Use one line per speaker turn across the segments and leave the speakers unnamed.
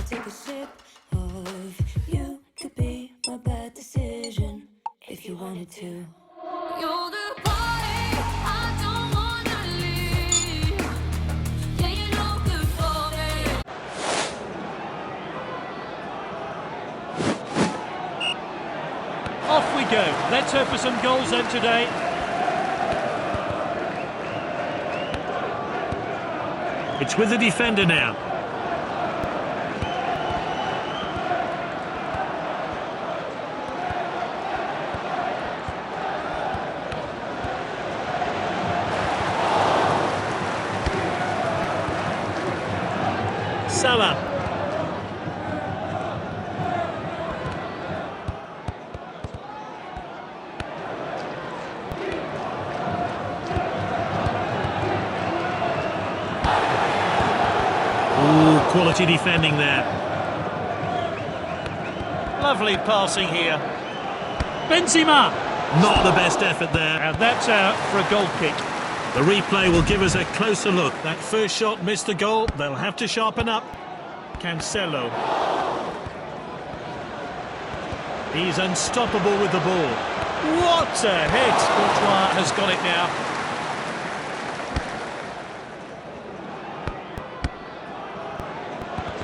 take a sip of you. Could be my bad decision if you wanted to. You're the party I don't wanna leave. Yeah, you know good for me.
Off we go. Let's hope for some goals then today. It's with the defender now. Salah. Ooh, quality defending there. Lovely passing here. Benzema. Not the best effort there. And that's out for a goal kick. The replay will give us a closer look. That first shot missed the goal. They'll have to sharpen up. Cancelo. He's unstoppable with the ball. What a hit! Courtois has got it now.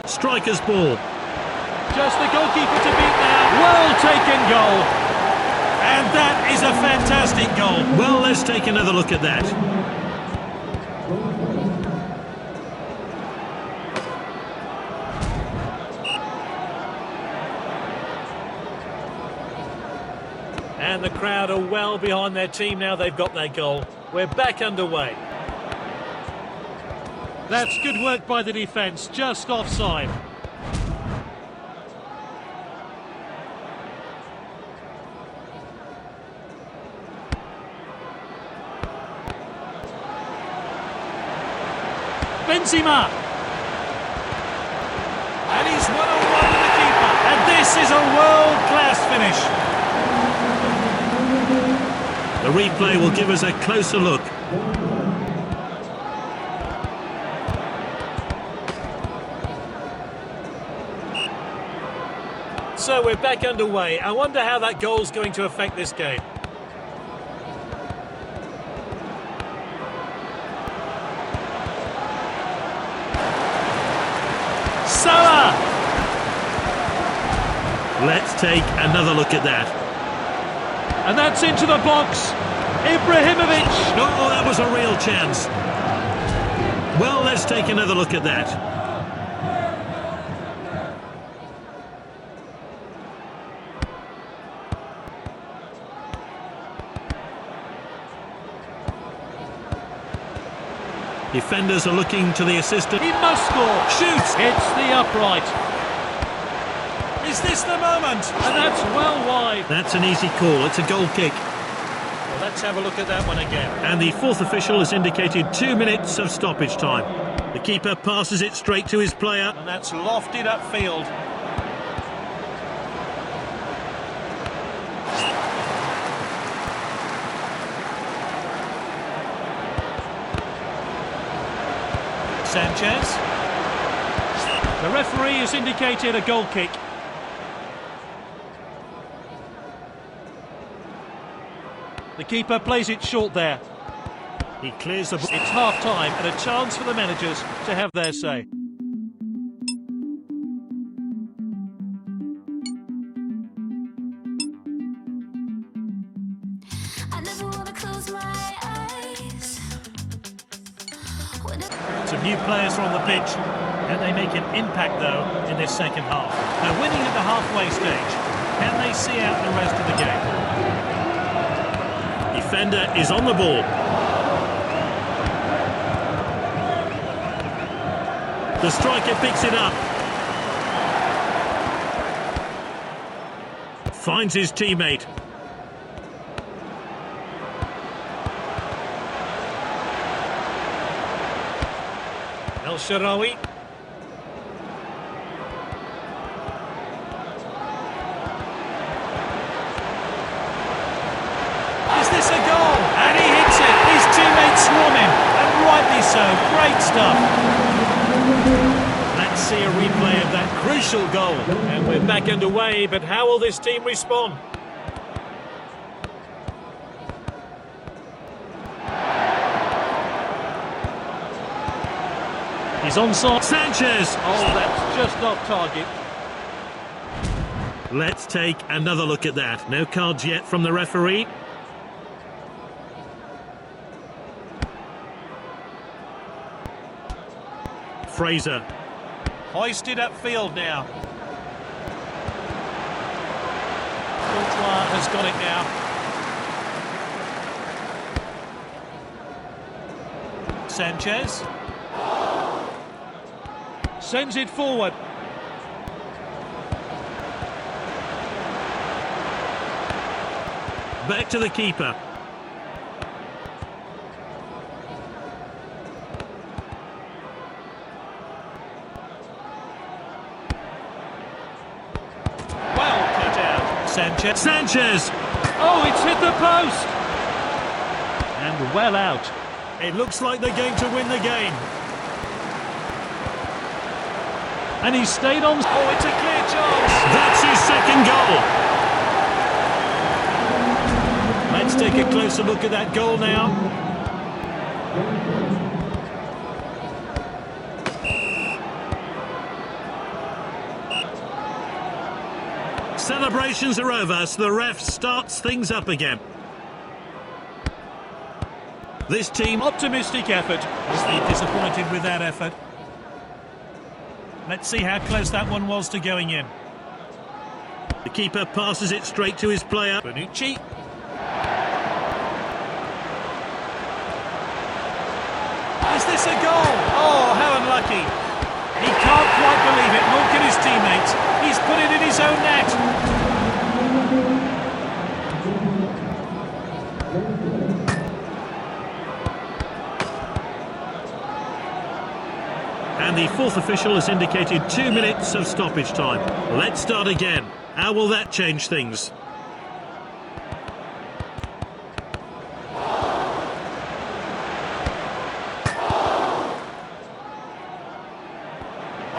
Striker's ball. Just the goalkeeper to beat now. Well taken goal. And that is a fantastic goal. Well, let's take another look at that. And the crowd are well behind their team now they've got their goal. We're back underway. That's good work by the defence, just offside. Benzema. And he's 1-on-1 with the keeper. And this is a world-class finish. The replay will give us a closer look. So we're back underway. I wonder how that goal's going to affect this game. Salah! Let's take another look at that. And that's into the box. Ibrahimovic. Oh, that was a real chance. Well, let's take another look at that. Defenders are looking to the assistant. He must score. Shoots. It's the upright. Is this the moment? And that's well wide. That's an easy call. It's a goal kick. Well, let's have a look at that one again. And the fourth official has indicated 2 minutes of stoppage time. The keeper passes it straight to his player. And that's lofted upfield. Sanchez. The referee has indicated a goal kick. The keeper plays it short there. He clears the ball. It's half-time and a chance for the managers to have their say.
I never wanna close my eyes.
Some new players are on the pitch. Can they make an impact, though, in this second half? They're winning at the halfway stage. Can they see out the rest of the game? Defender is on the ball. The striker picks it up. Finds his teammate. El Shaarawy. Is this a goal? And he hits it. His teammates swarm him. And rightly so. Great stuff. That Let's see a replay of that crucial goal. And we're back underway, but how will this team respond? He's onside. Sanchez! Oh, that's just off target. Let's take another look at that. No cards yet from the referee. Fraser. Hoisted upfield now. Courtois has got it now. Sanchez. Sends it forward. Back to the keeper. Sanchez! Oh, it's hit the post! And well out. It looks like they're going to win the game. And he stayed on. Oh, it's a clear chance. That's his second goal. Let's take a closer look at that goal now. Celebrations are over, so the ref starts things up again. This team, optimistic effort. Obviously disappointed with that effort. Let's see how close that one was to going in. The keeper passes it straight to his player. Bonucci. Is this a goal? Oh, how unlucky. He can't quite believe it, nor can his teammates. He's put it in his own net. And the fourth official has indicated 2 minutes of stoppage time. Let's start again. How will that change things?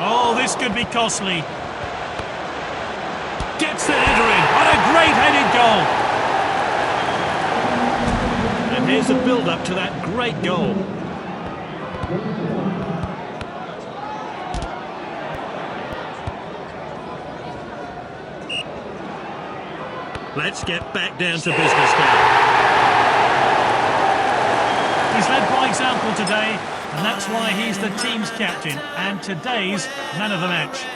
Oh, this could be costly. Gets the header in. What a great headed goal. And here's the build-up to that great goal. Let's get back down to business now. He's led by example today, and that's why he's the team's captain and today's man of the match.